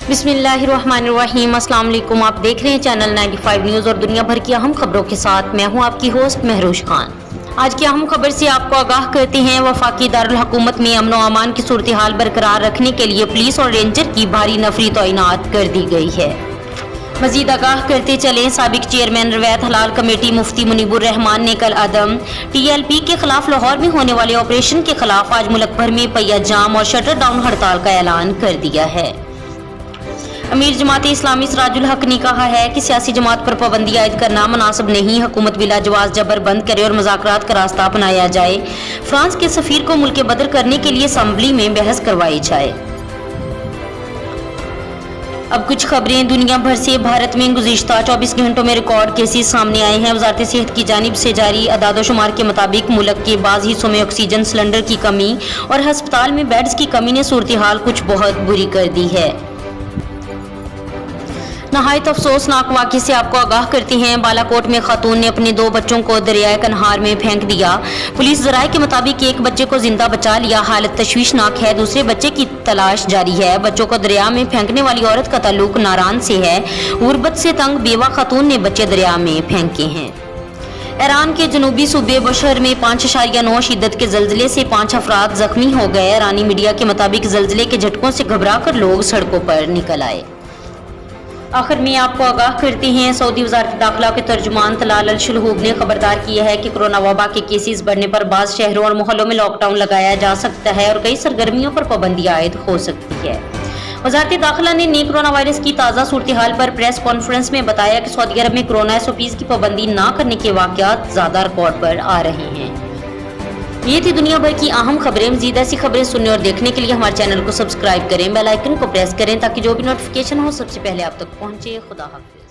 बिस्मिल्लाहिर्रहमानिर्रहीम। अस्सलाम वालेकुम। आप देख रहे हैं चैनल 95 न्यूज़ और दुनिया भर की अहम खबरों के साथ मैं हूं आपकी होस्ट महरोश खान। आज की अहम खबर से आपको आगाह करते हैं। वफाकी दारुल हुकूमत में अमन व अमान की सूरत हाल बरकरार रखने के लिए पुलिस और रेंजर की भारी नफरी तैनात कर दी गई है। मजीद आगाह करते चलें, साबिक चेयरमैन रवैत हलाल कमेटी मुफ्ती मुनीबुर रहमान ने कल अदम TLP के खिलाफ लाहौर में होने वाले ऑपरेशन के खिलाफ आज मुल्क भर में पहिया जाम और शटर डाउन हड़ताल का ऐलान कर दिया है। अमीर जमात इस्लामी सिराजुल हक ने कहा है कि सियासी जमात पर पाबंदी आयद करना मुनासिब नहीं। हुकूमत बिला जवाज जबर बंद करे और मुज़ाकरात का रास्ता अपनाया जाए। फ्रांस के सफीर को मुल्क बदर करने के लिए असम्बली में बहस करवाई जाए। अब कुछ खबरें दुनिया भर से। भारत में गुज़िश्ता 24 घंटों में रिकॉर्ड केसेस सामने आए हैं। वज़ारत सेहत की जानिब से जारी अदाद-ओ-शुमार के मुताबिक मुल्क के बाज़ हिस्सों में ऑक्सीजन सिलेंडर की कमी और हस्पताल में बेड्स की कमी ने सूरत हाल कुछ बहुत बुरी कर दी है। नहायत अफसोसनाक वाक़े से आपको आगाह करते हैं। बालाकोट में खातून ने अपने 2 बच्चों को दरियाए कन्हार में फेंक दिया। पुलिस ज़राए के मुताबिक एक बच्चे को जिंदा बचा लिया। हालत तशवीशनाक है। दूसरे बच्चे की तलाश जारी है। बच्चों को दरिया में फेंकने वाली औरत का ताल्लुक नारान से है। गुर्बत से तंग बेवा खातून ने बच्चे दरिया में फेंके हैं। ईरान के जनूबी सूबे बशर में 5.9 शिद्दत के जल्जले से 5 अफराद जख्मी हो गए। ईरानी मीडिया के मुताबिक जल्जले के झटकों से घबरा कर लोग सड़कों पर निकल आए। आखिर में आपको आगाह करते हैं, सऊदी वज़ारत दाखिला के तर्जुमान तलाल अल शुलहूब ने खबरदार किया है कि कोरोना वबा के केसेस बढ़ने पर बाज़ शहरों और मोहल्लों में लॉकडाउन लगाया जा सकता है और कई सरगर्मियों पर पाबंदी आयद हो सकती है। वज़ारत दाखिला ने नई कोरोना वायरस की ताज़ा सूरत हाल पर प्रेस कॉन्फ्रेंस में बताया कि सऊदी अरब में कोरोना SOPs की पाबंदी न करने के वाक़यात ज़्यादा रिकॉर्ड पर आ रहे हैं। ये थी दुनिया भर की अहम खबरें। मज़ीद ऐसी खबरें सुनने और देखने के लिए हमारे चैनल को सब्सक्राइब करें, बेल आइकन को प्रेस करें ताकि जो भी नोटिफिकेशन हो सबसे पहले आप तक पहुंचे। खुदा हाफ़िज़।